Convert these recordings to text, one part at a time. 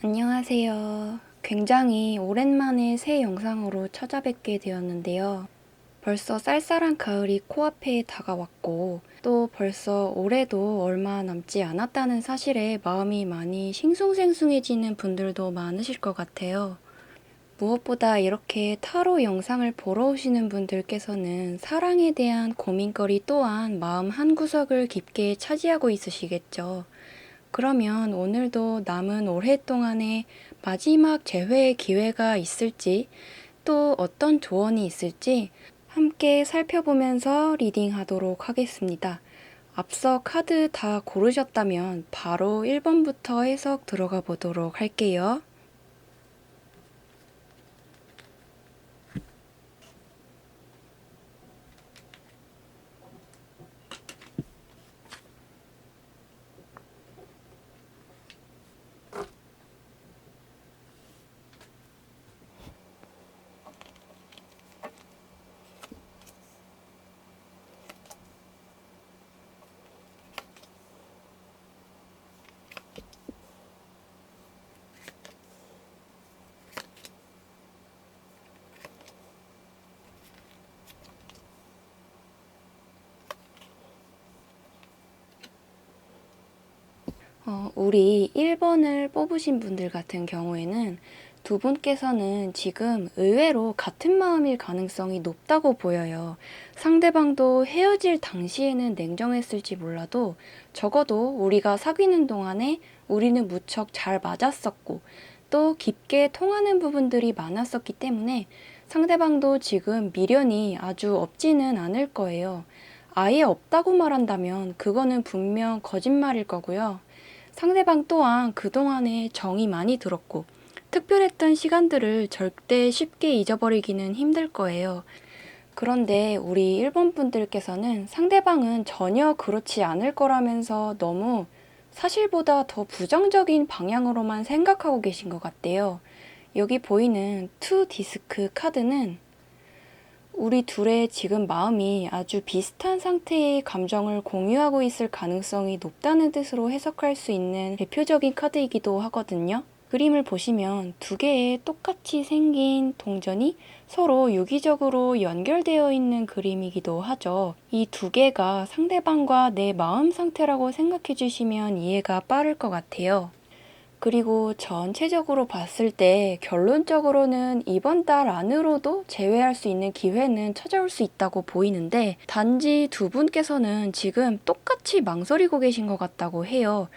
안녕하세요. 굉장히 오랜만에 새 영상으로 찾아뵙게 되었는데요. 벌써 쌀쌀한 가을이 코앞에 다가왔고, 또 벌써 올해도 얼마 남지 않았다는 사실에 마음이 많이 싱숭생숭해지는 분들도 많으실 것 같아요. 무엇보다 이렇게 타로 영상을 보러 오시는 분들께서는 사랑에 대한 고민거리 또한 마음 한구석을 깊게 차지하고 있으시겠죠. 그러면 오늘도 남은 올해 동안에 마지막 재회의 기회가 있을지, 또 어떤 조언이 있을지 함께 살펴보면서 리딩하도록 하겠습니다. 앞서 카드 다 고르셨다면 바로 1번부터 해석 들어가 보도록 할게요. 우리 1번을 뽑으신 분들 같은 경우에는 두 분께서는 지금 의외로 같은 마음일 가능성이 높다고 보여요. 상대방도 헤어질 당시에는 냉정했을지 몰라도 적어도 우리가 사귀는 동안에 우리는 무척 잘 맞았었고 또 깊게 통하는 부분들이 많았었기 때문에 상대방도 지금 미련이 아주 없지는 않을 거예요. 아예 없다고 말한다면 그거는 분명 거짓말일 거고요. 상대방 또한 그동안에 정이 많이 들었고 특별했던 시간들을 절대 쉽게 잊어버리기는 힘들 거예요. 그런데 우리 1번 분들께서는 상대방은 전혀 그렇지 않을 거라면서 너무 사실보다 더 부정적인 방향으로만 생각하고 계신 것 같대요. 여기 보이는 투 디스크 카드는 우리 둘의 지금 마음이 아주 비슷한 상태의 감정을 공유하고 있을 가능성이 높다는 뜻으로 해석할 수 있는 대표적인 카드이기도 하거든요. 그림을 보시면 두 개의 똑같이 생긴 동전이 서로 유기적으로 연결되어 있는 그림이기도 하죠. 이 두 개가 상대방과 내 마음 상태라고 생각해 주시면 이해가 빠를 것 같아요. 그리고 전체적으로 봤을 때 결론적으로는 이번 달 안으로도 재회할 수 있는 기회는 찾아올 수 있다고 보이는데 단지 두 분께서는 지금 똑같이 망설이고 계신 것 같다고 해요.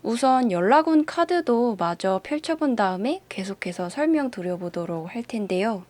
우선 연락 온 카드도 마저 펼쳐본 다음에 계속해서 설명드려보도록 할 텐데요.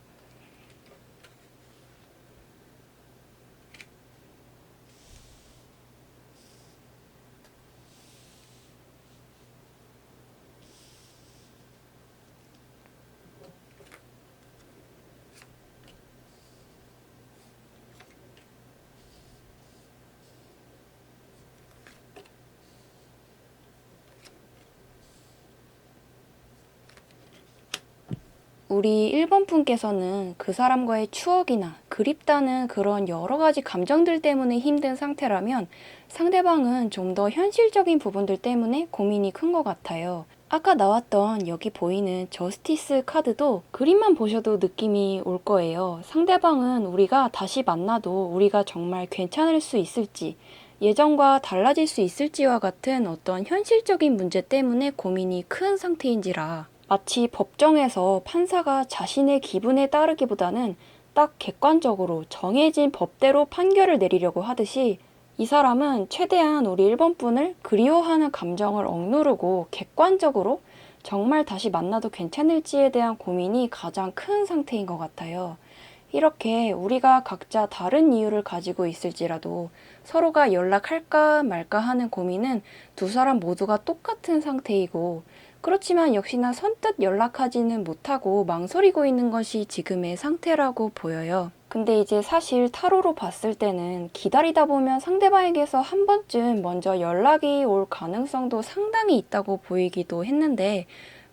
우리 1번 분께서는 그 사람과의 추억이나 그립다는 그런 여러 가지 감정들 때문에 힘든 상태라면 상대방은 좀 더 현실적인 부분들 때문에 고민이 큰 것 같아요. 아까 나왔던 여기 보이는 저스티스 카드도 그림만 보셔도 느낌이 올 거예요. 상대방은 우리가 다시 만나도 우리가 정말 괜찮을 수 있을지, 예전과 달라질 수 있을지와 같은 어떤 현실적인 문제 때문에 고민이 큰 상태인지라 마치 법정에서 판사가 자신의 기분에 따르기보다는 딱 객관적으로 정해진 법대로 판결을 내리려고 하듯이 이 사람은 최대한 우리 1번 분을 그리워하는 감정을 억누르고 객관적으로 정말 다시 만나도 괜찮을지에 대한 고민이 가장 큰 상태인 것 같아요. 이렇게 우리가 각자 다른 이유를 가지고 있을지라도 서로가 연락할까 말까 하는 고민은 두 사람 모두가 똑같은 상태이고 그렇지만 역시나 선뜻 연락하지는 못하고 망설이고 있는 것이 지금의 상태라고 보여요. 근데 이제 사실 타로로 봤을 때는 기다리다 보면 상대방에게서 한 번쯤 먼저 연락이 올 가능성도 상당히 있다고 보이기도 했는데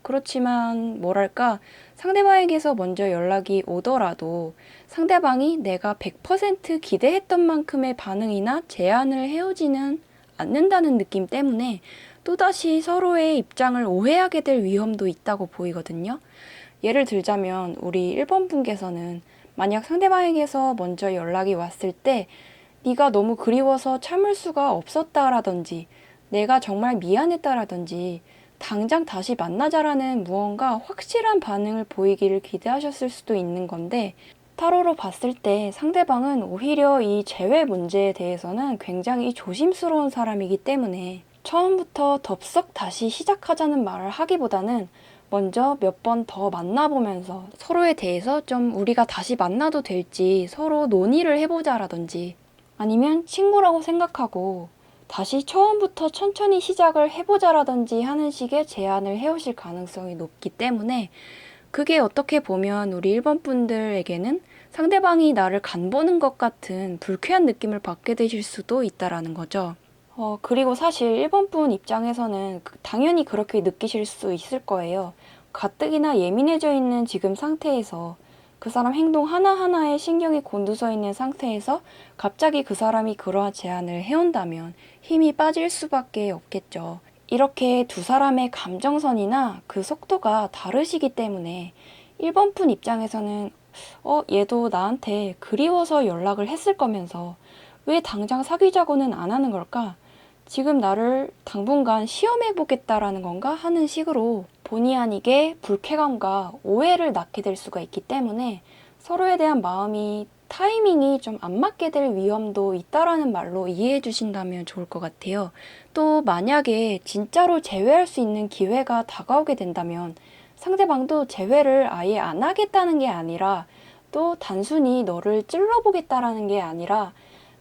그렇지만 뭐랄까 상대방에게서 먼저 연락이 오더라도 상대방이 내가 100% 기대했던 만큼의 반응이나 제안을 해오지는 않는다는 느낌 때문에 또다시 서로의 입장을 오해하게 될 위험도 있다고 보이거든요. 예를 들자면 우리 1번 분께서는 만약 상대방에게서 먼저 연락이 왔을 때 네가 너무 그리워서 참을 수가 없었다라든지 내가 정말 미안했다라든지 당장 다시 만나자라는 무언가 확실한 반응을 보이기를 기대하셨을 수도 있는 건데 타로로 봤을 때 상대방은 오히려 이 재회 문제에 대해서는 굉장히 조심스러운 사람이기 때문에 처음부터 덥석 다시 시작하자는 말을 하기보다는 먼저 몇 번 더 만나보면서 서로에 대해서 좀 우리가 다시 만나도 될지 서로 논의를 해보자라든지 아니면 친구라고 생각하고 다시 처음부터 천천히 시작을 해보자라든지 하는 식의 제안을 해오실 가능성이 높기 때문에 그게 어떻게 보면 우리 1번 분들에게는 상대방이 나를 간보는 것 같은 불쾌한 느낌을 받게 되실 수도 있다라는 거죠. 그리고 사실 1번 분 입장에서는 당연히 그렇게 느끼실 수 있을 거예요. 가뜩이나 예민해져 있는 지금 상태에서 그 사람 행동 하나하나에 신경이 곤두서 있는 상태에서 갑자기 그 사람이 그러한 제안을 해온다면 힘이 빠질 수밖에 없겠죠. 이렇게 두 사람의 감정선이나 그 속도가 다르시기 때문에 1번 분 입장에서는 얘도 나한테 그리워서 연락을 했을 거면서 왜 당장 사귀자고는 안 하는 걸까? 지금 나를 당분간 시험해보겠다라는 건가 하는 식으로 본의 아니게 불쾌감과 오해를 낳게 될 수가 있기 때문에 서로에 대한 마음이 타이밍이 좀 안 맞게 될 위험도 있다라는 말로 이해해 주신다면 좋을 것 같아요. 또 만약에 진짜로 재회할 수 있는 기회가 다가오게 된다면 상대방도 재회를 아예 안 하겠다는 게 아니라 또 단순히 너를 찔러보겠다라는 게 아니라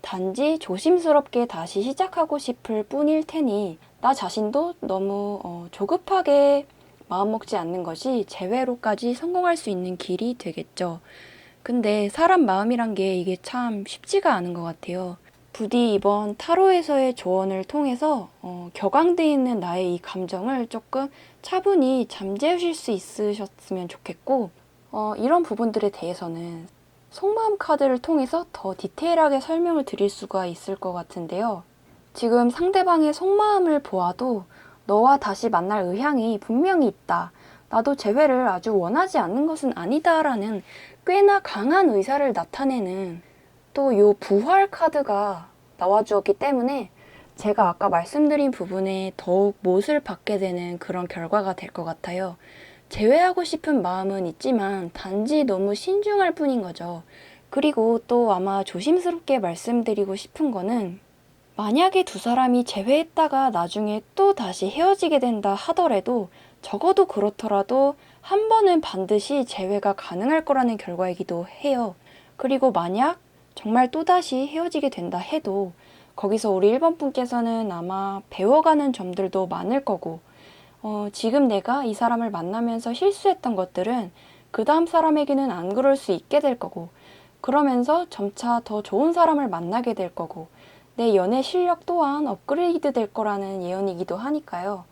단지 조심스럽게 다시 시작하고 싶을 뿐일 테니 나 자신도 너무 조급하게 마음먹지 않는 것이 재회로까지 성공할 수 있는 길이 되겠죠. 근데 사람 마음이란 게 이게 참 쉽지가 않은 것 같아요. 부디 이번 타로에서의 조언을 통해서 격앙돼 있는 나의 이 감정을 조금 차분히 잠재우실 수 있으셨으면 좋겠고 이런 부분들에 대해서는 속마음 카드를 통해서 더 디테일하게 설명을 드릴 수가 있을 것 같은데요. 지금 상대방의 속마음을 보아도 너와 다시 만날 의향이 분명히 있다. 나도 재회를 아주 원하지 않는 것은 아니다라는 꽤나 강한 의사를 나타내는 또 요 부활 카드가 나와주었기 때문에 제가 아까 말씀드린 부분에 더욱 못을 받게 되는 그런 결과가 될 것 같아요. 제외하고 싶은 마음은 있지만 단지 너무 신중할 뿐인 거죠. 그리고 또 아마 조심스럽게 말씀드리고 싶은 거는 만약에 두 사람이 재회했다가 나중에 또 다시 헤어지게 된다 하더라도 적어도 그렇더라도 한 번은 반드시 재회가 가능할 거라는 결과이기도 해요. 그리고 만약 정말 또다시 헤어지게 된다 해도 거기서 우리 1번 분께서는 아마 배워가는 점들도 많을 거고 지금 내가 이 사람을 만나면서 실수했던 것들은 그 다음 사람에게는 안 그럴 수 있게 될 거고 그러면서 점차 더 좋은 사람을 만나게 될 거고 내 연애 실력 또한 업그레이드 될 거라는 예언이기도 하니까요.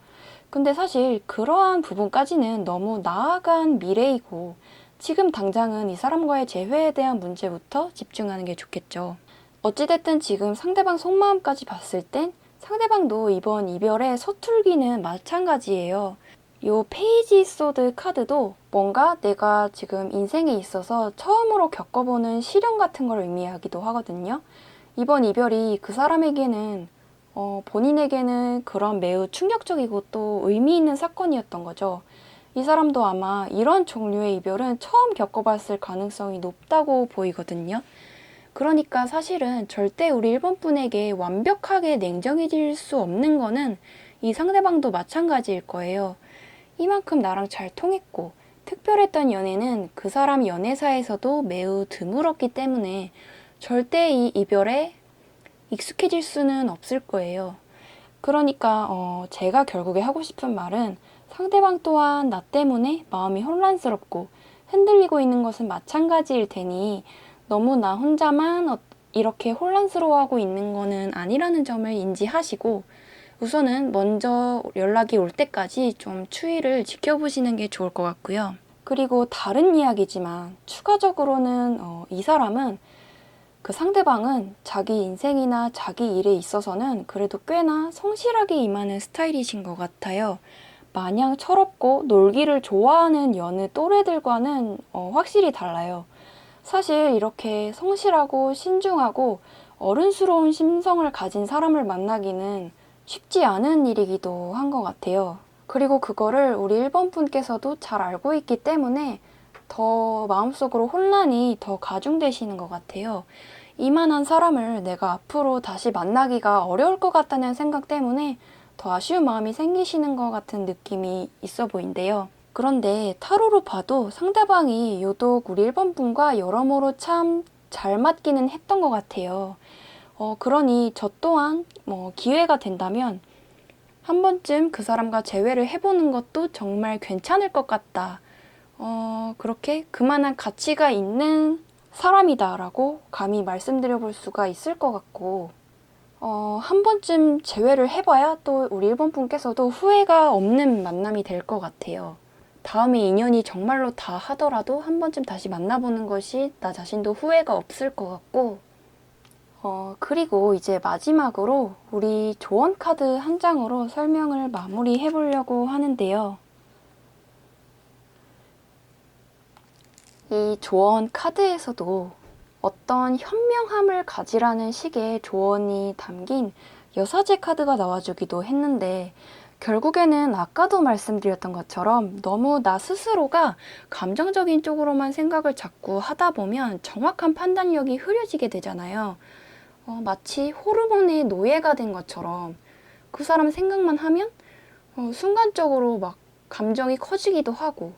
근데 사실 그러한 부분까지는 너무 나아간 미래이고 지금 당장은 이 사람과의 재회에 대한 문제부터 집중하는 게 좋겠죠. 어찌됐든 지금 상대방 속마음까지 봤을 땐 상대방도 이번 이별의 서툴기는 마찬가지예요. 요 페이지 소드 카드도 뭔가 내가 지금 인생에 있어서 처음으로 겪어보는 시련 같은 걸 의미하기도 하거든요. 이번 이별이 그 사람에게는 본인에게는 그런 매우 충격적이고 또 의미 있는 사건이었던 거죠. 이 사람도 아마 이런 종류의 이별은 처음 겪어봤을 가능성이 높다고 보이거든요. 그러니까 사실은 절대 우리 1번 분에게 완벽하게 냉정해질 수 없는 거는 이 상대방도 마찬가지일 거예요. 이만큼 나랑 잘 통했고 특별했던 연애는 그 사람 연애사에서도 매우 드물었기 때문에 절대 이 이별에 익숙해질 수는 없을 거예요. 그러니까 제가 결국에 하고 싶은 말은 상대방 또한 나 때문에 마음이 혼란스럽고 흔들리고 있는 것은 마찬가지일 테니 너무 나 혼자만 이렇게 혼란스러워하고 있는 거는 아니라는 점을 인지하시고 우선은 먼저 연락이 올 때까지 좀 추이를 지켜보시는 게 좋을 것 같고요. 그리고 다른 이야기지만 추가적으로는 이 사람은 그 상대방은 자기 인생이나 자기 일에 있어서는 그래도 꽤나 성실하게 임하는 스타일이신 것 같아요. 마냥 철없고 놀기를 좋아하는 여느 또래들과는 확실히 달라요. 사실 이렇게 성실하고 신중하고 어른스러운 심성을 가진 사람을 만나기는 쉽지 않은 일이기도 한 것 같아요. 그리고 그거를 우리 1번 분께서도 잘 알고 있기 때문에 더 마음속으로 혼란이 더 가중되시는 것 같아요. 이만한 사람을 내가 앞으로 다시 만나기가 어려울 것 같다는 생각 때문에 더 아쉬운 마음이 생기시는 것 같은 느낌이 있어 보인대요. 그런데 타로로 봐도 상대방이 유독 우리 1번 분과 여러모로 참 잘 맞기는 했던 것 같아요. 그러니 저 또한 기회가 된다면 한 번쯤 그 사람과 재회를 해보는 것도 정말 괜찮을 것 같다. 그렇게 그만한 가치가 있는 사람이다라고 감히 말씀드려 볼 수가 있을 것 같고, 한 번쯤 재회를 해봐야 또 우리 1번 분께서도 후회가 없는 만남이 될 것 같아요. 다음에 인연이 정말로 다 하더라도 한 번쯤 다시 만나보는 것이 나 자신도 후회가 없을 것 같고, 그리고 이제 마지막으로 우리 조언 카드 한 장으로 설명을 마무리해 보려고 하는데요. 이 조언 카드에서도 어떤 현명함을 가지라는 식의 조언이 담긴 여사제 카드가 나와주기도 했는데, 결국에는 아까도 말씀드렸던 것처럼 너무 나 스스로가 감정적인 쪽으로만 생각을 자꾸 하다 보면 정확한 판단력이 흐려지게 되잖아요. 마치 호르몬의 노예가 된 것처럼 그 사람 생각만 하면 순간적으로 막 감정이 커지기도 하고,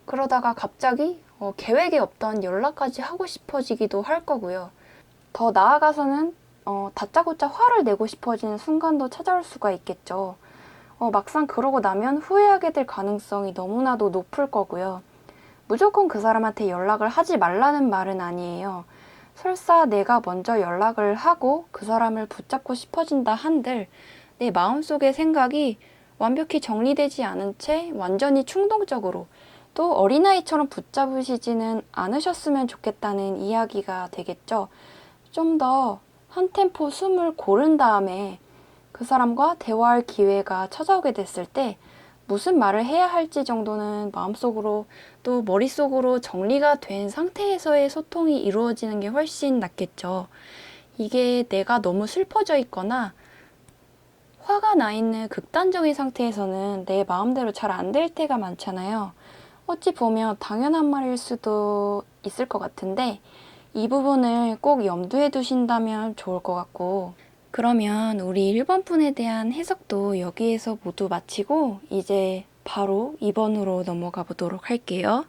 그러다가 갑자기 계획에 없던 연락까지 하고 싶어지기도 할 거고요. 더 나아가서는 다짜고짜 화를 내고 싶어지는 순간도 찾아올 수가 있겠죠. 막상 그러고 나면 후회하게 될 가능성이 너무나도 높을 거고요. 무조건 그 사람한테 연락을 하지 말라는 말은 아니에요. 설사 내가 먼저 연락을 하고 그 사람을 붙잡고 싶어진다 한들 내 마음속의 생각이 완벽히 정리되지 않은 채 완전히 충동적으로 또 어린아이처럼 붙잡으시지는 않으셨으면 좋겠다는 이야기가 되겠죠. 좀 더 한 템포 숨을 고른 다음에 그 사람과 대화할 기회가 찾아오게 됐을 때 무슨 말을 해야 할지 정도는 마음속으로 또 머릿속으로 정리가 된 상태에서의 소통이 이루어지는 게 훨씬 낫겠죠. 이게 내가 너무 슬퍼져 있거나 화가 나 있는 극단적인 상태에서는 내 마음대로 잘 안 될 때가 많잖아요. 어찌 보면 당연한 말일 수도 있을 것 같은데 이 부분을 꼭 염두에 두신다면 좋을 것 같고, 그러면 우리 1번 분에 대한 해석도 여기에서 모두 마치고 이제 바로 2번으로 넘어가 보도록 할게요.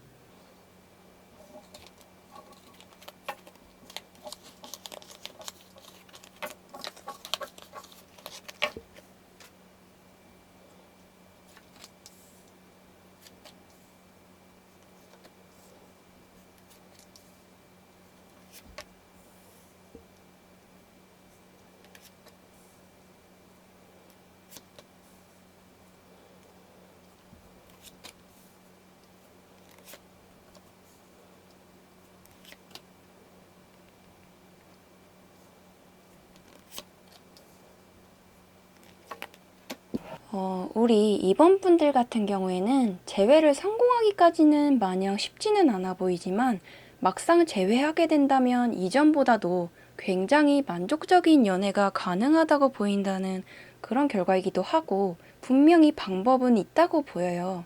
우리 2번 분들 같은 경우에는 재회를 성공하기까지는 마냥 쉽지는 않아 보이지만 막상 재회하게 된다면 이전보다도 굉장히 만족적인 연애가 가능하다고 보인다는 그런 결과이기도 하고, 분명히 방법은 있다고 보여요.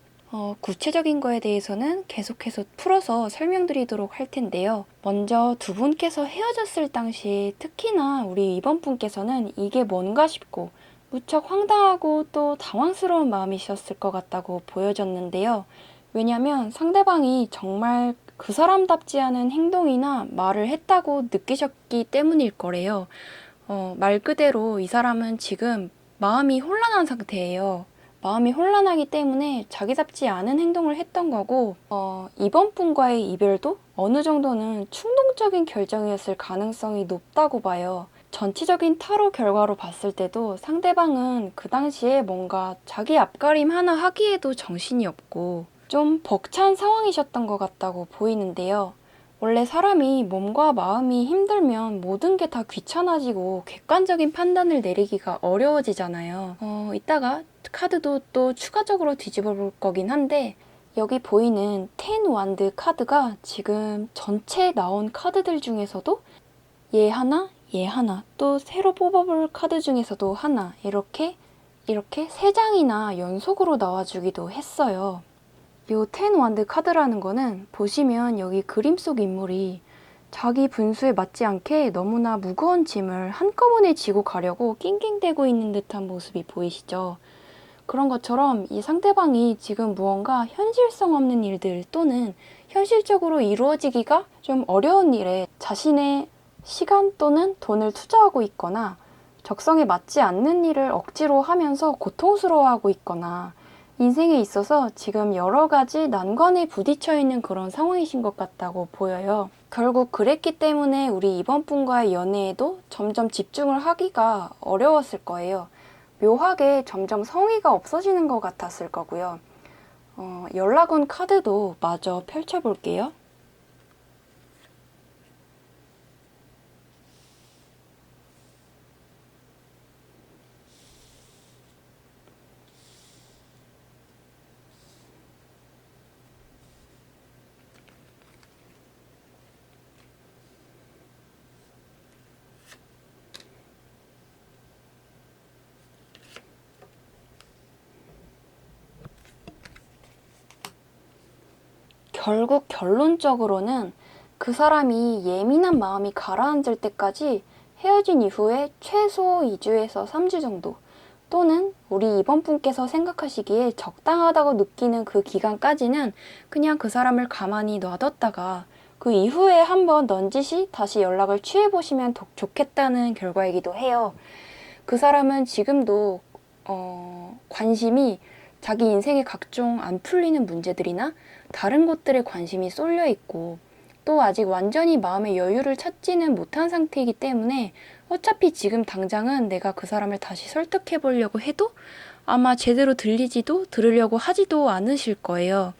구체적인 거에 대해서는 계속해서 풀어서 설명드리도록 할 텐데요. 먼저 두 분께서 헤어졌을 당시 특히나 우리 2번 분께서는 이게 뭔가 싶고 무척 황당하고 또 당황스러운 마음이셨을 것 같다고 보여졌는데요. 왜냐면 상대방이 정말 그 사람답지 않은 행동이나 말을 했다고 느끼셨기 때문일 거래요. 말 그대로 이 사람은 지금 마음이 혼란한 상태예요. 마음이 혼란하기 때문에 자기답지 않은 행동을 했던 거고, 이번 분과의 이별도 어느 정도는 충동적인 결정이었을 가능성이 높다고 봐요. 전체적인 타로 결과로 봤을 때도 상대방은 그 당시에 뭔가 자기 앞가림 하나 하기에도 정신이 없고 좀 벅찬 상황이셨던 것 같다고 보이는데요. 원래 사람이 몸과 마음이 힘들면 모든 게 다 귀찮아지고 객관적인 판단을 내리기가 어려워지잖아요. 이따가 카드도 또 추가적으로 뒤집어 볼 거긴 한데 여기 보이는 10 완드 카드가 지금 전체 나온 카드들 중에서도 얘 하나, 얘 하나, 또 새로 뽑아볼 카드 중에서도 하나 이렇게 3장이나 연속으로 나와주기도 했어요. 요 10 완드 카드라는 거는 보시면 여기 그림 속 인물이 자기 분수에 맞지 않게 너무나 무거운 짐을 한꺼번에 지고 가려고 낑낑대고 있는 듯한 모습이 보이시죠? 그런 것처럼 이 상대방이 지금 무언가 현실성 없는 일들 또는 현실적으로 이루어지기가 좀 어려운 일에 자신의 시간 또는 돈을 투자하고 있거나 적성에 맞지 않는 일을 억지로 하면서 고통스러워하고 있거나 인생에 있어서 지금 여러 가지 난관에 부딪혀 있는 그런 상황이신 것 같다고 보여요. 결국 그랬기 때문에 우리 이번 분과의 연애에도 점점 집중을 하기가 어려웠을 거예요. 묘하게 점점 성의가 없어지는 것 같았을 거고요. 연락 온 카드도 마저 펼쳐볼게요. 결국 결론적으로는 그 사람이 예민한 마음이 가라앉을 때까지 헤어진 이후에 최소 2주에서 3주 정도 또는 우리 이번 분께서 생각하시기에 적당하다고 느끼는 그 기간까지는 그냥 그 사람을 가만히 놔뒀다가 그 이후에 한번 넌지시 다시 연락을 취해보시면 좋겠다는 결과이기도 해요. 그 사람은 지금도 관심이 자기 인생의 각종 안 풀리는 문제들이나 다른 것들에 관심이 쏠려 있고 또 아직 완전히 마음의 여유를 찾지는 못한 상태이기 때문에 어차피 지금 당장은 내가 그 사람을 다시 설득해 보려고 해도 아마 제대로 들으려고 하지도 않으실 거예요.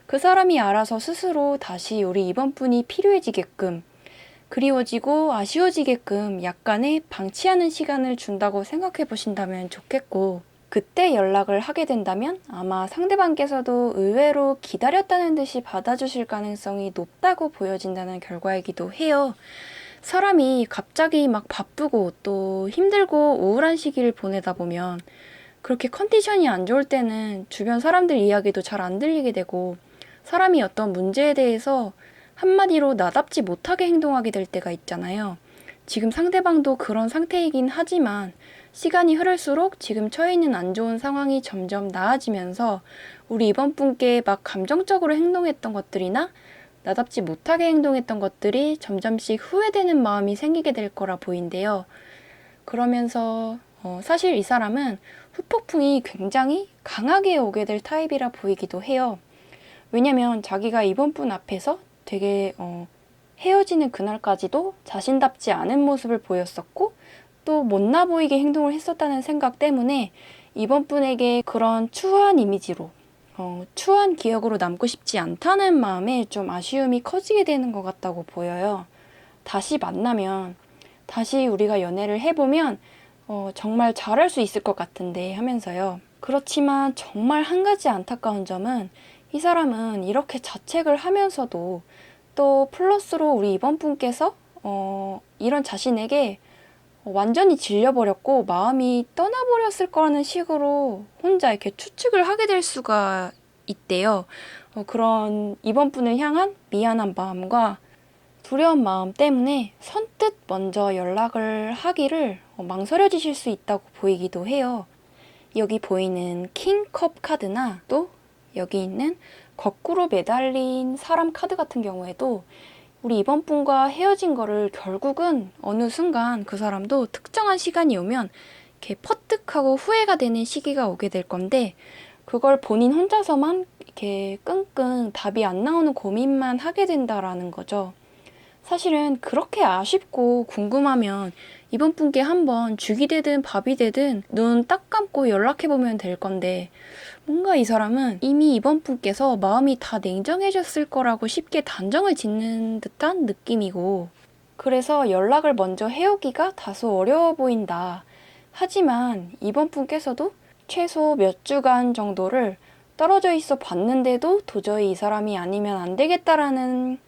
그 사람이 알아서 스스로 다시 우리 이번 분이 필요해지게끔 그리워지고 아쉬워지게끔 약간의 방치하는 시간을 준다고 생각해 보신다면 좋겠고 그때 연락을 하게 된다면 아마 상대방께서도 의외로 기다렸다는 듯이 받아주실 가능성이 높다고 보여진다는 결과이기도 해요. 사람이 갑자기 막 바쁘고 또 힘들고 우울한 시기를 보내다 보면 그렇게 컨디션이 안 좋을 때는 주변 사람들 이야기도 잘 안 들리게 되고 사람이 어떤 문제에 대해서 한마디로 나답지 못하게 행동하게 될 때가 있잖아요. 지금 상대방도 그런 상태이긴 하지만 시간이 흐를수록 지금 처해 있는 안 좋은 상황이 점점 나아지면서 우리 이번 분께 막 감정적으로 행동했던 것들이나 나답지 못하게 행동했던 것들이 점점씩 후회되는 마음이 생기게 될 거라 보인대요. 그러면서 사실 이 사람은 후폭풍이 굉장히 강하게 오게 될 타입이라 보이기도 해요. 왜냐면 자기가 이번 분 앞에서 되게 헤어지는 그날까지도 자신답지 않은 모습을 보였었고 또 못나 보이게 행동을 했었다는 생각 때문에 이번 분에게 그런 추한 이미지로 추한 기억으로 남고 싶지 않다는 마음에 좀 아쉬움이 커지게 되는 것 같다고 보여요. 다시 만나면 다시 우리가 연애를 해보면 정말 잘할 수 있을 것 같은데 하면서요. 그렇지만 정말 한 가지 안타까운 점은 이 사람은 이렇게 자책을 하면서도 또 플러스로 우리 이번 분께서 이런 자신에게 완전히 질려버렸고 마음이 떠나버렸을 거라는 식으로 혼자 이렇게 추측을 하게 될 수가 있대요. 그런 이번 분을 향한 미안한 마음과 두려운 마음 때문에 선뜻 먼저 연락을 하기를 망설여지실 수 있다고 보이기도 해요. 여기 보이는 킹컵 카드나 또 여기 있는 거꾸로 매달린 사람 카드 같은 경우에도 우리 이번 분과 헤어진 거를 결국은 어느 순간 그 사람도 특정한 시간이 오면 이렇게 퍼뜩하고 후회가 되는 시기가 오게 될 건데 그걸 본인 혼자서만 이렇게 끙끙 답이 안 나오는 고민만 하게 된다라는 거죠. 사실은 그렇게 아쉽고 궁금하면 이번 분께 한번 죽이 되든 밥이 되든 눈 딱 감고 연락해보면 될 건데 뭔가 이 사람은 이미 이번 분께서 마음이 다 냉정해졌을 거라고 쉽게 단정을 짓는 듯한 느낌이고, 그래서 연락을 먼저 해오기가 다소 어려워 보인다. 하지만 이번 분께서도 최소 몇 주간 정도를 떨어져 있어 봤는데도 도저히 이 사람이 아니면 안 되겠다라는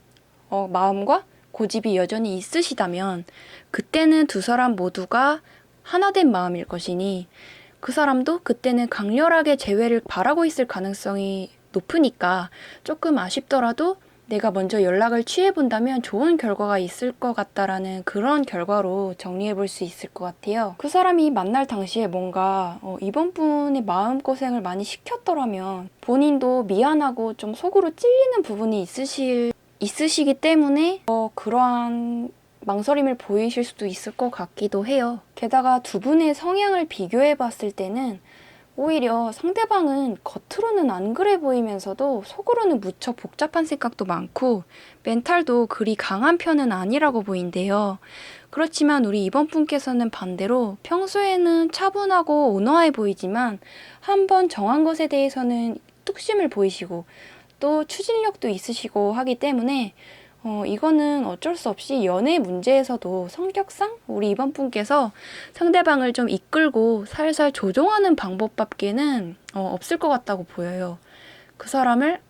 마음과 고집이 여전히 있으시다면, 그때는 두 사람 모두가 하나된 마음일 것이니 그 사람도 그때는 강렬하게 재회를 바라고 있을 가능성이 높으니까 조금 아쉽더라도 내가 먼저 연락을 취해본다면 좋은 결과가 있을 것 같다라는 그런 결과로 정리해 볼 수 있을 것 같아요. 그 사람이 만날 당시에 뭔가 이번 분의 마음고생을 많이 시켰더라면 본인도 미안하고 좀 속으로 찔리는 부분이 있으시기 때문에 그러한 망설임을 보이실 수도 있을 것 같기도 해요. 게다가 두 분의 성향을 비교해 봤을 때는 오히려 상대방은 겉으로는 안 그래 보이면서도 속으로는 무척 복잡한 생각도 많고 멘탈도 그리 강한 편은 아니라고 보인대요. 그렇지만 우리 이번 분께서는 반대로 평소에는 차분하고 온화해 보이지만 한번 정한 것에 대해서는 뚝심을 보이시고 또 추진력도 있으시고 하기 때문에 이거는 어쩔 수 없이 연애 문제에서도 성격상 우리 이번 분께서 상대방을 좀 이끌고 살살 조종하는 방법밖에는 없을 것 같다고 보여요. 그 사람을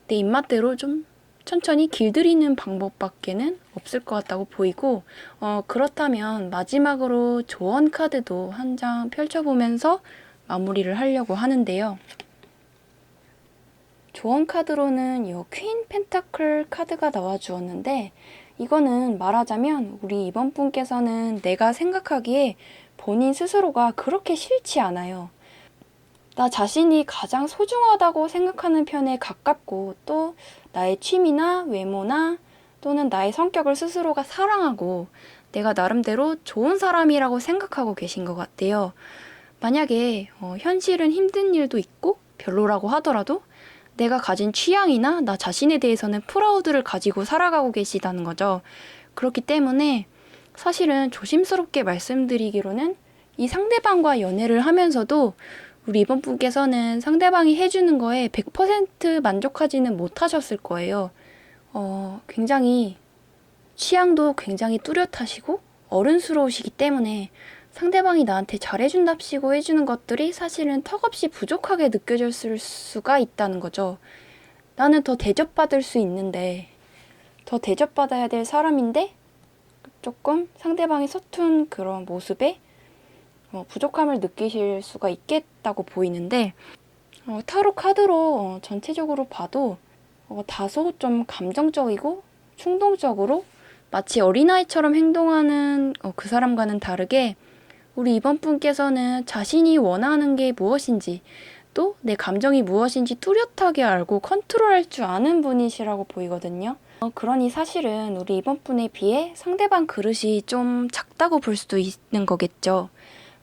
내 입맛대로 좀 천천히 길들이는 방법밖에는 없을 것 같다고 보이고, 그렇다면 마지막으로 조언 카드도 한 장 펼쳐보면서 마무리를 하려고 하는데요. 조언 카드로는 이 퀸 펜타클 카드가 나와 주었는데, 이거는 말하자면 우리 이번 분께서는 내가 생각하기에 본인 스스로가 그렇게 싫지 않아요. 나 자신이 가장 소중하다고 생각하는 편에 가깝고, 또 나의 취미나 외모나 또는 나의 성격을 스스로가 사랑하고 내가 나름대로 좋은 사람이라고 생각하고 계신 것 같아요. 만약에 현실은 힘든 일도 있고 별로라고 하더라도 내가 가진 취향이나 나 자신에 대해서는 프라우드를 가지고 살아가고 계시다는 거죠. 그렇기 때문에 사실은 조심스럽게 말씀드리기로는 이 상대방과 연애를 하면서도 우리 이번 분께서는 상대방이 해주는 거에 100% 만족하지는 못하셨을 거예요. 굉장히 취향도 굉장히 뚜렷하시고 어른스러우시기 때문에 상대방이 나한테 잘해준답시고 해주는 것들이 사실은 턱없이 부족하게 느껴졌을 수가 있다는 거죠. 나는 더 대접받을 수 있는데, 더 대접받아야 될 사람인데 조금 상대방이 서툰 그런 모습에 부족함을 느끼실 수가 있겠다고 보이는데, 타로 카드로 전체적으로 봐도 다소 좀 감정적이고 충동적으로 마치 어린아이처럼 행동하는 그 사람과는 다르게 우리 이번 분께서는 자신이 원하는 게 무엇인지 또 내 감정이 무엇인지 뚜렷하게 알고 컨트롤할 줄 아는 분이시라고 보이거든요. 그러니 사실은 우리 이번 분에 비해 상대방 그릇이 좀 작다고 볼 수도 있는 거겠죠.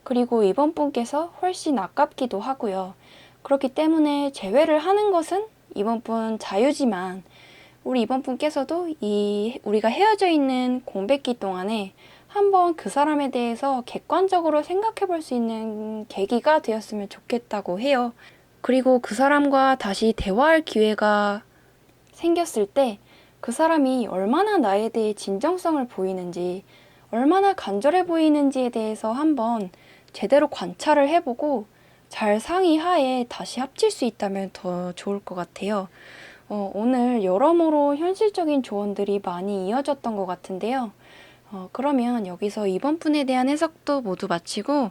그리고 이번 분께서 훨씬 아깝기도 하고요. 그렇기 때문에 재회를 하는 것은 이번 분 자유지만 우리 이번 분께서도 우리가 헤어져 있는 공백기 동안에 한번 그 사람에 대해서 객관적으로 생각해 볼 수 있는 계기가 되었으면 좋겠다고 해요. 그리고 그 사람과 다시 대화할 기회가 생겼을 때 그 사람이 얼마나 나에 대해 진정성을 보이는지, 얼마나 간절해 보이는지에 대해서 한번 제대로 관찰을 해보고 잘 상의하에 다시 합칠 수 있다면 더 좋을 것 같아요. 오늘 여러모로 현실적인 조언들이 많이 이어졌던 것 같은데요. 그러면 여기서 이번 분에 대한 해석도 모두 마치고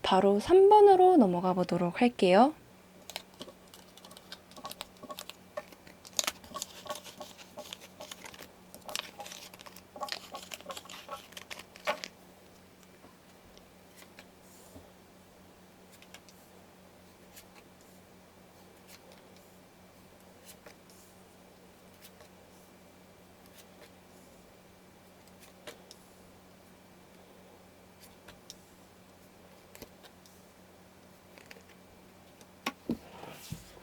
바로 3번으로 넘어가 보도록 할게요.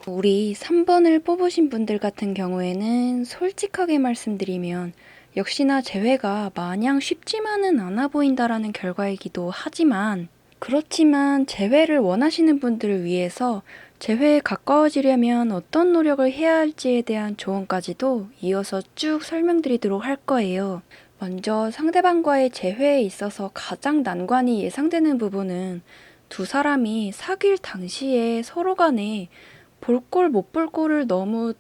우리 3번을 뽑으신 분들 같은 경우에는 솔직하게 말씀드리면 역시나 재회가 마냥 쉽지만은 않아 보인다라는 결과이기도 하지만, 그렇지만 재회를 원하시는 분들을 위해서 재회에 가까워지려면 어떤 노력을 해야 할지에 대한 조언까지도 이어서 쭉 설명드리도록 할 거예요. 먼저 상대방과의 재회에 있어서 가장 난관이 예상되는 부분은 두 사람이 사귈 당시에 서로 간에 볼 꼴 못 볼 꼴을 너무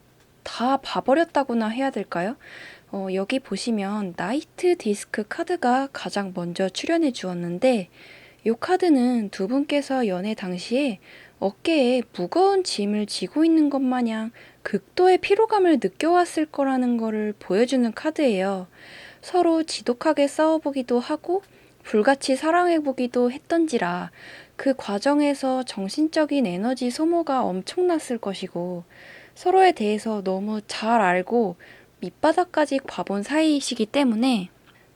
다 봐버렸다고나 해야 될까요? 여기 보시면 나이트 디스크 카드가 가장 먼저 출연해 주었는데 이 카드는 두 분께서 연애 당시에 어깨에 무거운 짐을 지고 있는 것 마냥 극도의 피로감을 느껴왔을 거라는 거를 보여주는 카드예요. 서로 지독하게 싸워보기도 하고 불같이 사랑해보기도 했던지라 그 과정에서 정신적인 에너지 소모가 엄청났을 것이고 서로에 대해서 너무 잘 알고 밑바닥까지 봐본 사이이시기 때문에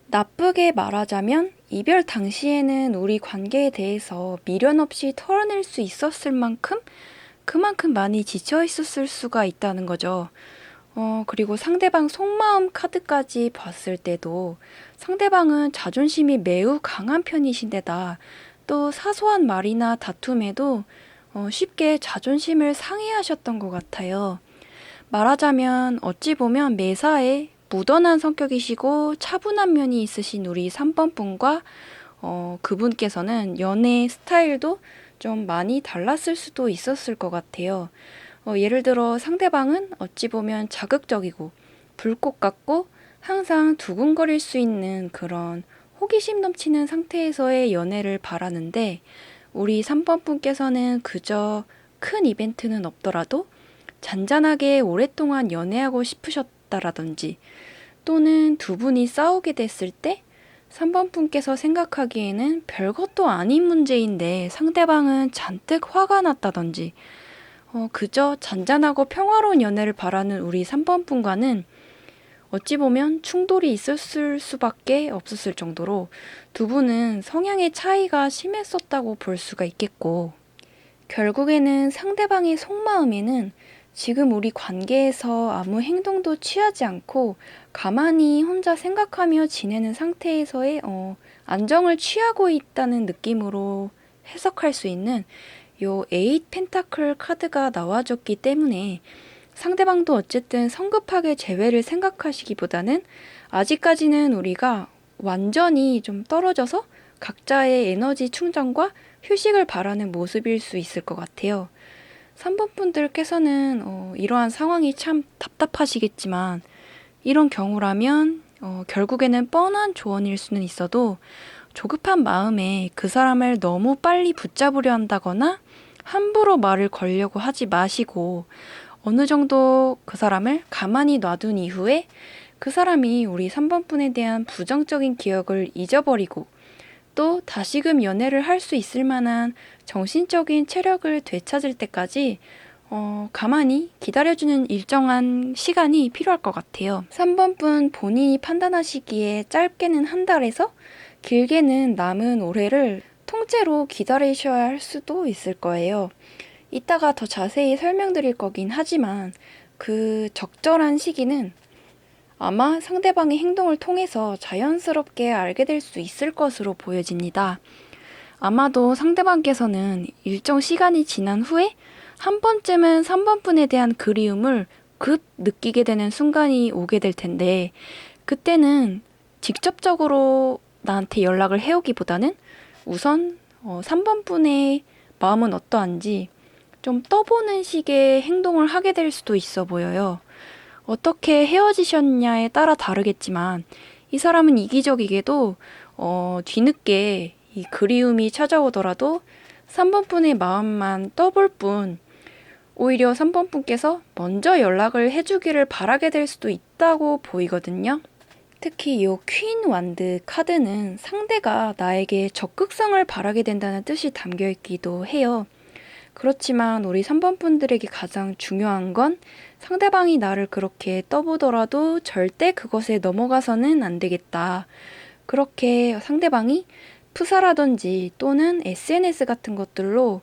나쁘게 말하자면 이별 당시에는 우리 관계에 대해서 미련 없이 털어낼 수 있었을 만큼 그만큼 많이 지쳐 있었을 수가 있다는 거죠. 그리고 상대방 속마음 카드까지 봤을 때도 상대방은 자존심이 매우 강한 편이신데다 또 사소한 말이나 다툼에도 쉽게 자존심을 상해하셨던 것 같아요. 말하자면 어찌 보면 매사에 무던한 성격이시고 차분한 면이 있으신 우리 3번 분과 그분께서는 연애 스타일도 좀 많이 달랐을 수도 있었을 것 같아요. 예를 들어 상대방은 어찌 보면 자극적이고 불꽃 같고 항상 두근거릴 수 있는 그런 호기심 넘치는 상태에서의 연애를 바라는데 우리 3번 분께서는 그저 큰 이벤트는 없더라도 잔잔하게 오랫동안 연애하고 싶으셨다라든지 또는 두 분이 싸우게 됐을 때 3번 분께서 생각하기에는 별것도 아닌 문제인데 상대방은 잔뜩 화가 났다든지 그저 잔잔하고 평화로운 연애를 바라는 우리 3번 분과는 어찌 보면 충돌이 있었을 수밖에 없었을 정도로 두 분은 성향의 차이가 심했었다고 볼 수가 있겠고 결국에는 상대방의 속마음에는 지금 우리 관계에서 아무 행동도 취하지 않고 가만히 혼자 생각하며 지내는 상태에서의 안정을 취하고 있다는 느낌으로 해석할 수 있는 요 에잇 펜타클 카드가 나와줬기 때문에 상대방도 어쨌든 성급하게 재회를 생각하시기보다는 아직까지는 우리가 완전히 좀 떨어져서 각자의 에너지 충전과 휴식을 바라는 모습일 수 있을 것 같아요. 3번 분들께서는 이러한 상황이 참 답답하시겠지만 이런 경우라면 결국에는 뻔한 조언일 수는 있어도 조급한 마음에 그 사람을 너무 빨리 붙잡으려 한다거나 함부로 말을 걸려고 하지 마시고 어느 정도 그 사람을 가만히 놔둔 이후에 그 사람이 우리 3번 분에 대한 부정적인 기억을 잊어버리고 또 다시금 연애를 할 수 있을 만한 정신적인 체력을 되찾을 때까지 가만히 기다려주는 일정한 시간이 필요할 것 같아요. 3번 분 본인이 판단하시기에 짧게는 한 달에서 길게는 남은 올해를 통째로 기다리셔야 할 수도 있을 거예요. 이따가 더 자세히 설명드릴 거긴 하지만 그 적절한 시기는 아마 상대방의 행동을 통해서 자연스럽게 알게 될 수 있을 것으로 보여집니다. 아마도 상대방께서는 일정 시간이 지난 후에 한 번쯤은 3번 분에 대한 그리움을 급 느끼게 되는 순간이 오게 될 텐데 그때는 직접적으로 나한테 연락을 해오기보다는 우선 3번 분의 마음은 어떠한지 좀 떠보는 식의 행동을 하게 될 수도 있어 보여요. 어떻게 헤어지셨냐에 따라 다르겠지만 이 사람은 이기적이게도 뒤늦게 이 그리움이 찾아오더라도 3번 분의 마음만 떠볼 뿐 오히려 3번 분께서 먼저 연락을 해주기를 바라게 될 수도 있다고 보이거든요. 특히 이 퀸 완드 카드는 상대가 나에게 적극성을 바라게 된다는 뜻이 담겨 있기도 해요. 그렇지만 우리 3번 분들에게 가장 중요한 건 상대방이 나를 그렇게 떠보더라도 절대 그것에 넘어가서는 안 되겠다. 그렇게 상대방이 프사라든지 또는 SNS 같은 것들로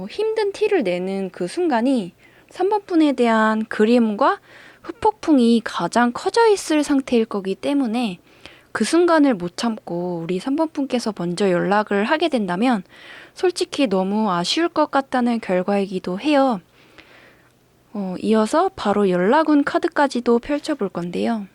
힘든 티를 내는 그 순간이 3번 분에 대한 그리움과 후폭풍이 가장 커져 있을 상태일 거기 때문에 그 순간을 못 참고 우리 3번 분께서 먼저 연락을 하게 된다면 솔직히 너무 아쉬울 것 같다는 결과이기도 해요. 이어서 바로 연락운 카드까지도 펼쳐볼 건데요.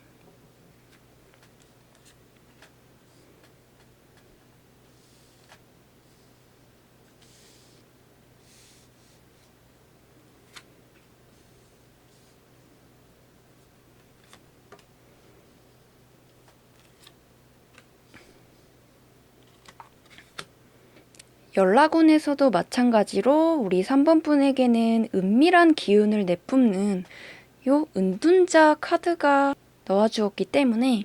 연락운에서도 마찬가지로 우리 3번 분에게는 은밀한 기운을 내뿜는 요 은둔자 카드가 넣어주었기 때문에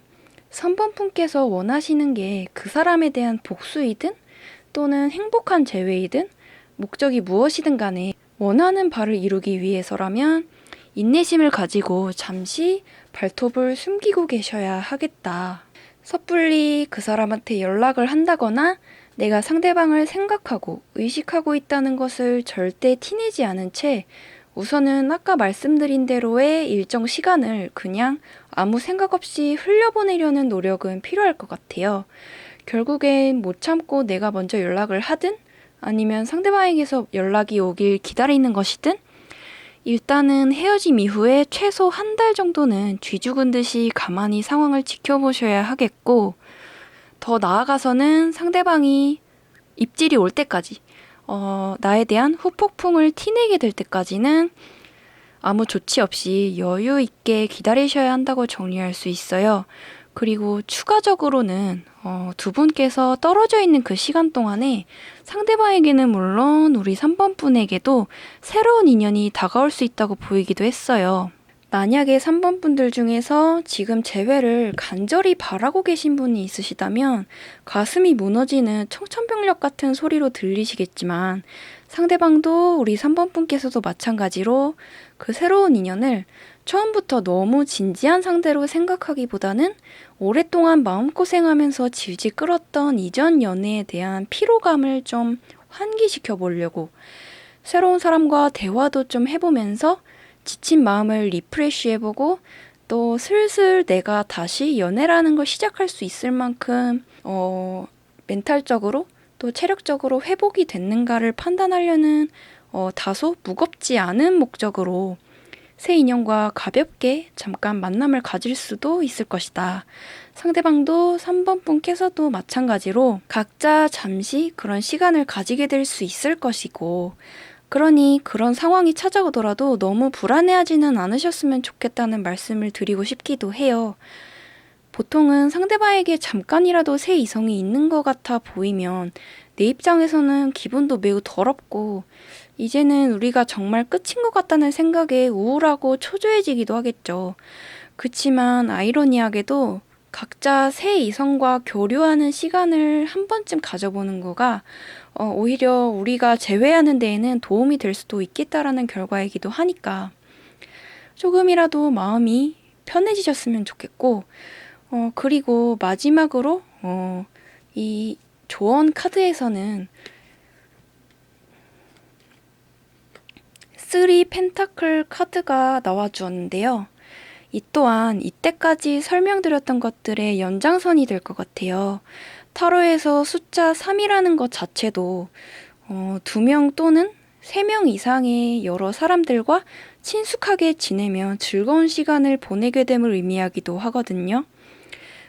3번 분께서 원하시는 게 그 사람에 대한 복수이든 또는 행복한 재회이든 목적이 무엇이든 간에 원하는 바를 이루기 위해서라면 인내심을 가지고 잠시 발톱을 숨기고 계셔야 하겠다. 섣불리 그 사람한테 연락을 한다거나 내가 상대방을 생각하고 의식하고 있다는 것을 절대 티내지 않은 채 우선은 아까 말씀드린 대로의 일정 시간을 그냥 아무 생각 없이 흘려보내려는 노력은 필요할 것 같아요. 결국엔 못 참고 내가 먼저 연락을 하든 아니면 상대방에게서 연락이 오길 기다리는 것이든 일단은 헤어짐 이후에 최소 한 달 정도는 쥐죽은 듯이 가만히 상황을 지켜보셔야 하겠고 더 나아가서는 상대방이 입질이 올 때까지 나에 대한 후폭풍을 티내게 될 때까지는 아무 조치 없이 여유 있게 기다리셔야 한다고 정리할 수 있어요. 그리고 추가적으로는 두 분께서 떨어져 있는 그 시간 동안에 상대방에게는 물론 우리 3번 분에게도 새로운 인연이 다가올 수 있다고 보이기도 했어요. 만약에 3번 분들 중에서 지금 재회를 간절히 바라고 계신 분이 있으시다면 가슴이 무너지는 청천벽력 같은 소리로 들리시겠지만 상대방도 우리 3번 분께서도 마찬가지로 그 새로운 인연을 처음부터 너무 진지한 상대로 생각하기보다는 오랫동안 마음고생하면서 질질 끌었던 이전 연애에 대한 피로감을 좀 환기시켜 보려고 새로운 사람과 대화도 좀 해보면서 지친 마음을 리프레쉬해보고 또 슬슬 내가 다시 연애라는 걸 시작할 수 있을 만큼 멘탈적으로 또 체력적으로 회복이 됐는가를 판단하려는 다소 무겁지 않은 목적으로 새 인연과 가볍게 잠깐 만남을 가질 수도 있을 것이다. 상대방도 3번 분께서도 마찬가지로 각자 잠시 그런 시간을 가지게 될 수 있을 것이고 그러니 그런 상황이 찾아오더라도 너무 불안해하지는 않으셨으면 좋겠다는 말씀을 드리고 싶기도 해요. 보통은 상대방에게 잠깐이라도 새 이성이 있는 것 같아 보이면 내 입장에서는 기분도 매우 더럽고 이제는 우리가 정말 끝인 것 같다는 생각에 우울하고 초조해지기도 하겠죠. 그치만 아이러니하게도 각자 새 이성과 교류하는 시간을 한 번쯤 가져보는 거가 오히려 우리가 재회하는 데에는 도움이 될 수도 있겠다라는 결과이기도 하니까 조금이라도 마음이 편해지셨으면 좋겠고 그리고 마지막으로 이 조언 카드에서는 3 펜타클 카드가 나와주었는데요. 이 또한 이때까지 설명드렸던 것들의 연장선이 될 것 같아요. 타로에서 숫자 3이라는 것 자체도 2명 또는 3명 이상의 여러 사람들과 친숙하게 지내며 즐거운 시간을 보내게 됨을 의미하기도 하거든요.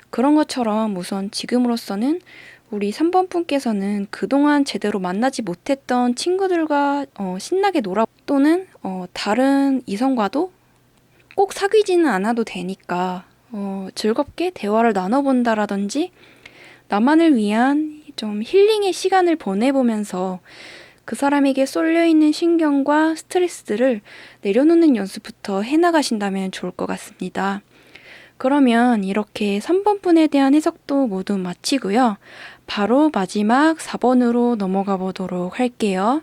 그런 것처럼 우선 지금으로서는 우리 3번 분께서는 그동안 제대로 만나지 못했던 친구들과 신나게 놀아 또는 다른 이성과도 꼭 사귀지는 않아도 되니까 즐겁게 대화를 나눠본다라든지 나만을 위한 좀 힐링의 시간을 보내보면서 그 사람에게 쏠려있는 신경과 스트레스들을 내려놓는 연습부터 해나가신다면 좋을 것 같습니다. 그러면 이렇게 3번 분에 대한 해석도 모두 마치고요. 바로 마지막 4번으로 넘어가 보도록 할게요.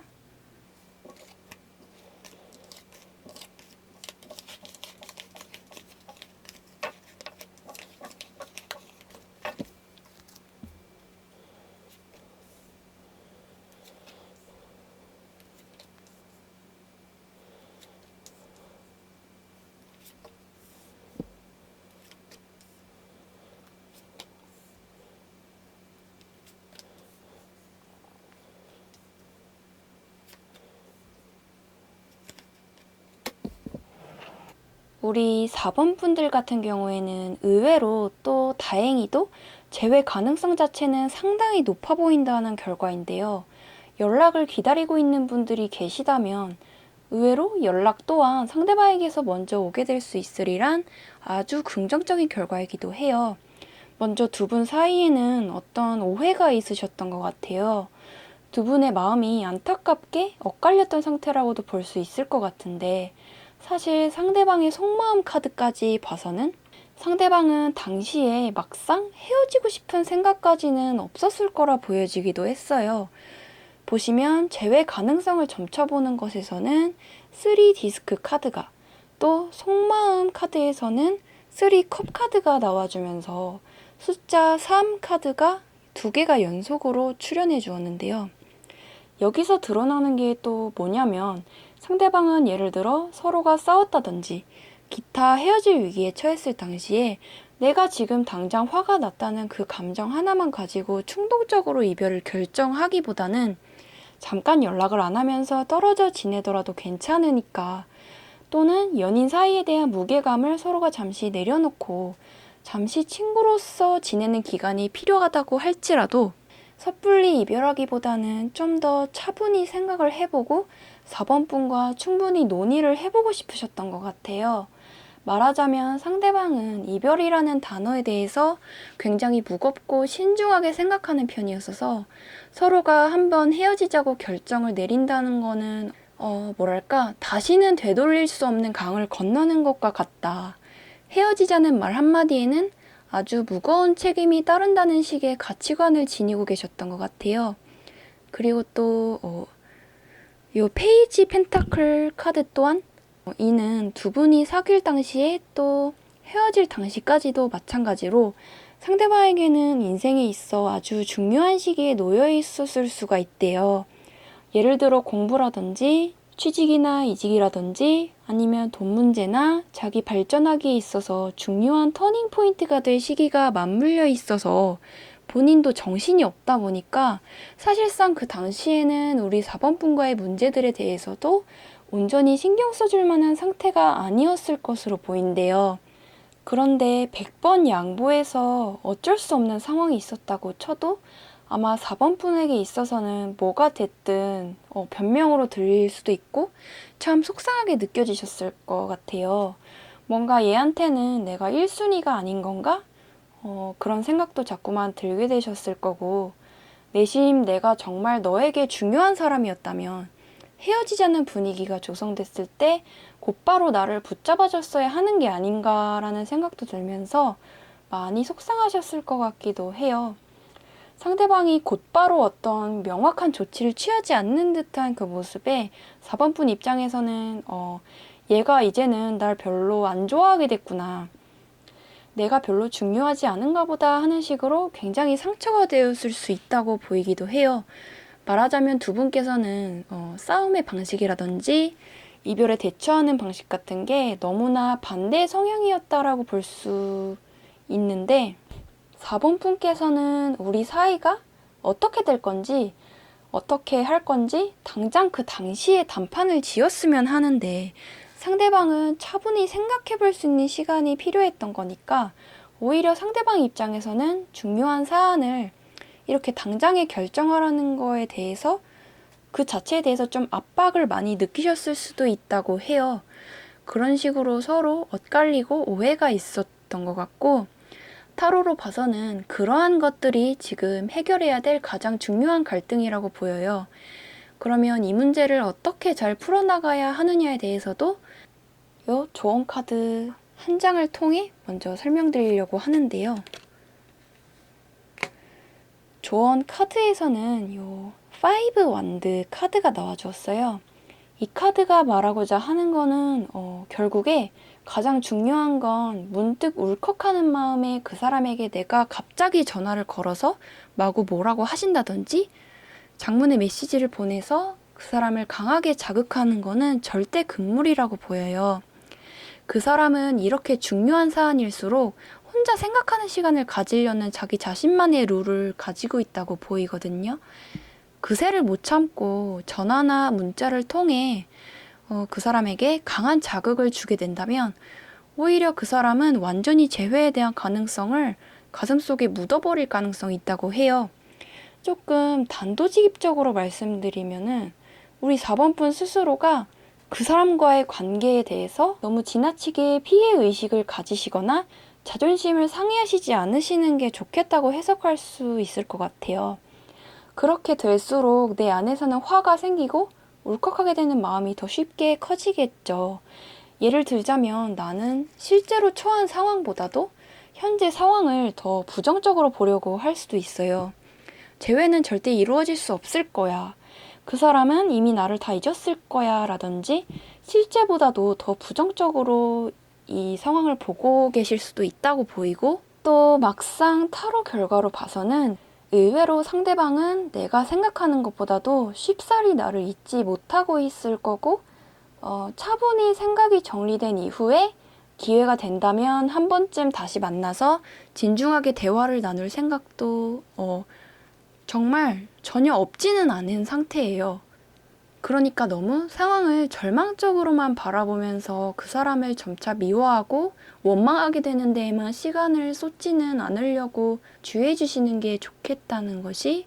우리 4번 분들 같은 경우에는 의외로 또 다행히도 재회 가능성 자체는 상당히 높아 보인다는 결과인데요. 연락을 기다리고 있는 분들이 계시다면 의외로 연락 또한 상대방에게서 먼저 오게 될 수 있으리란 아주 긍정적인 결과이기도 해요. 먼저 두 분 사이에는 어떤 오해가 있으셨던 것 같아요. 두 분의 마음이 안타깝게 엇갈렸던 상태라고도 볼 수 있을 것 같은데, 사실 상대방의 속마음 카드까지 봐서는 상대방은 당시에 막상 헤어지고 싶은 생각까지는 없었을 거라 보여지기도 했어요. 보시면 재회 가능성을 점쳐보는 것에서는 3 디스크 카드가, 또 속마음 카드에서는 3 컵 카드가 나와주면서 숫자 3 카드가 2개가 연속으로 출연해 주었는데요. 여기서 드러나는 게 또 뭐냐면, 상대방은 예를 들어 서로가 싸웠다든지 기타 헤어질 위기에 처했을 당시에 내가 지금 당장 화가 났다는 그 감정 하나만 가지고 충동적으로 이별을 결정하기보다는 잠깐 연락을 안 하면서 떨어져 지내더라도 괜찮으니까, 또는 연인 사이에 대한 무게감을 서로가 잠시 내려놓고 잠시 친구로서 지내는 기간이 필요하다고 할지라도 섣불리 이별하기보다는 좀 더 차분히 생각을 해보고 4번 분과 충분히 논의를 해보고 싶으셨던 것 같아요. 말하자면 상대방은 이별이라는 단어에 대해서 굉장히 무겁고 신중하게 생각하는 편이었어서 서로가 한번 헤어지자고 결정을 내린다는 거는 뭐랄까, 다시는 되돌릴 수 없는 강을 건너는 것과 같다. 헤어지자는 말 한마디에는 아주 무거운 책임이 따른다는 식의 가치관을 지니고 계셨던 것 같아요. 그리고 또 요 페이지 펜타클 카드 또한 이는 두 분이 사귈 당시에 또 헤어질 당시까지도 마찬가지로 상대방에게는 인생에 있어 아주 중요한 시기에 놓여 있었을 수가 있대요. 예를 들어 공부라든지 취직이나 이직이라든지 아니면 돈 문제나 자기 발전하기에 있어서 중요한 터닝 포인트가 될 시기가 맞물려 있어서 본인도 정신이 없다 보니까 사실상 그 당시에는 우리 4번 분과의 문제들에 대해서도 온전히 신경 써줄 만한 상태가 아니었을 것으로 보인대요. 그런데 100번 양보해서 어쩔 수 없는 상황이 있었다고 쳐도 아마 4번 분에게 있어서는 뭐가 됐든 변명으로 들릴 수도 있고 참 속상하게 느껴지셨을 것 같아요. 뭔가 얘한테는 내가 1순위가 아닌 건가? 그런 생각도 자꾸만 들게 되셨을 거고, 내심 내가 정말 너에게 중요한 사람이었다면 헤어지자는 분위기가 조성됐을 때 곧바로 나를 붙잡아줬어야 하는 게 아닌가라는 생각도 들면서 많이 속상하셨을 것 같기도 해요. 상대방이 곧바로 어떤 명확한 조치를 취하지 않는 듯한 그 모습에 4번 분 입장에서는 얘가 이제는 날 별로 안 좋아하게 됐구나, 내가 별로 중요하지 않은가 보다 하는 식으로 굉장히 상처가 되었을 수 있다고 보이기도 해요. 말하자면 두 분께서는 싸움의 방식이라든지 이별에 대처하는 방식 같은 게 너무나 반대 성향이었다라고 볼 수 있는데, 4번 분께서는 우리 사이가 어떻게 될 건지, 어떻게 할 건지 당장 그 당시에 단판을 지었으면 하는데, 상대방은 차분히 생각해 볼 수 있는 시간이 필요했던 거니까 오히려 상대방 입장에서는 중요한 사안을 이렇게 당장에 결정하라는 거에 대해서 그 자체에 대해서 좀 압박을 많이 느끼셨을 수도 있다고 해요. 그런 식으로 서로 엇갈리고 오해가 있었던 것 같고, 타로로 봐서는 그러한 것들이 지금 해결해야 될 가장 중요한 갈등이라고 보여요. 그러면 이 문제를 어떻게 잘 풀어나가야 하느냐에 대해서도 요 조언 카드 한 장을 통해 먼저 설명드리려고 하는데요. 조언 카드에서는 요 5 완드 카드가 나와주었어요. 이 카드가 말하고자 하는 거는 결국에 가장 중요한 건 문득 울컥하는 마음에 그 사람에게 내가 갑자기 전화를 걸어서 마구 뭐라고 하신다든지 장문의 메시지를 보내서 그 사람을 강하게 자극하는 거는 절대 금물이라고 보여요. 그 사람은 이렇게 중요한 사안일수록 혼자 생각하는 시간을 가지려는 자기 자신만의 룰을 가지고 있다고 보이거든요. 그새를 못 참고 전화나 문자를 통해 그 사람에게 강한 자극을 주게 된다면 오히려 그 사람은 완전히 재회에 대한 가능성을 가슴속에 묻어버릴 가능성이 있다고 해요. 조금 단도직입적으로 말씀드리면은 우리 4번분 스스로가 그 사람과의 관계에 대해서 너무 지나치게 피해의식을 가지시거나 자존심을 상해하시지 않으시는 게 좋겠다고 해석할 수 있을 것 같아요. 그렇게 될수록 내 안에서는 화가 생기고 울컥하게 되는 마음이 더 쉽게 커지겠죠. 예를 들자면 나는 실제로 처한 상황보다도 현재 상황을 더 부정적으로 보려고 할 수도 있어요. 재회는 절대 이루어질 수 없을 거야. 그 사람은 이미 나를 다 잊었을 거야. 라든지 실제보다도 더 부정적으로 이 상황을 보고 계실 수도 있다고 보이고, 또 막상 타로 결과로 봐서는 의외로 상대방은 내가 생각하는 것보다도 쉽사리 나를 잊지 못하고 있을 거고, 차분히 생각이 정리된 이후에 기회가 된다면 한 번쯤 다시 만나서 진중하게 대화를 나눌 생각도 정말 전혀 없지는 않은 상태예요. 그러니까 너무 상황을 절망적으로만 바라보면서 그 사람을 점차 미워하고 원망하게 되는 데에만 시간을 쏟지는 않으려고 주의해 주시는 게 좋겠다는 것이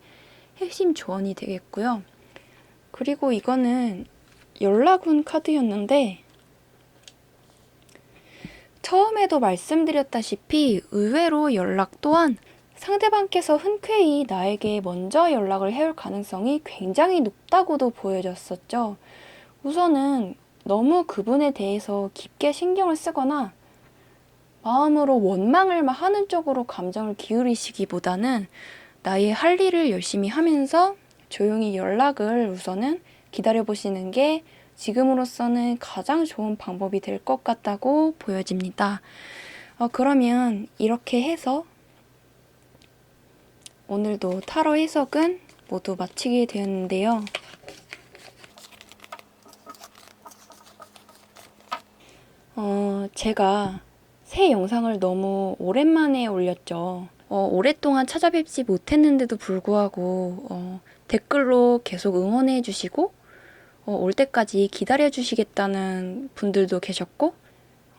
핵심 조언이 되겠고요. 그리고 이거는 연락운 카드였는데, 처음에도 말씀드렸다시피 의외로 연락 또한 상대방께서 흔쾌히 나에게 먼저 연락을 해올 가능성이 굉장히 높다고도 보여졌었죠. 우선은 너무 그분에 대해서 깊게 신경을 쓰거나 마음으로 원망을 하는 쪽으로 감정을 기울이시기보다는 나의 할 일을 열심히 하면서 조용히 연락을 우선은 기다려보시는 게 지금으로서는 가장 좋은 방법이 될 것 같다고 보여집니다. 그러면 이렇게 해서 오늘도 타로 해석은 모두 마치게 되었는데요. 제가 새 영상을 너무 오랜만에 올렸죠. 오랫동안 찾아뵙지 못했는데도 불구하고 댓글로 계속 응원해 주시고 올 때까지 기다려 주시겠다는 분들도 계셨고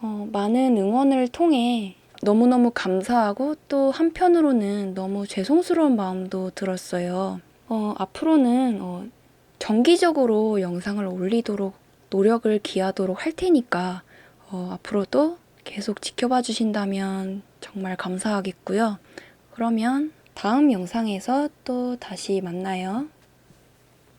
많은 응원을 통해 너무너무 감사하고 또 한편으로는 너무 죄송스러운 마음도 들었어요. 앞으로는 정기적으로 영상을 올리도록 노력을 기하도록 할 테니까 앞으로도 계속 지켜봐 주신다면 정말 감사하겠고요. 그러면 다음 영상에서 또 다시 만나요.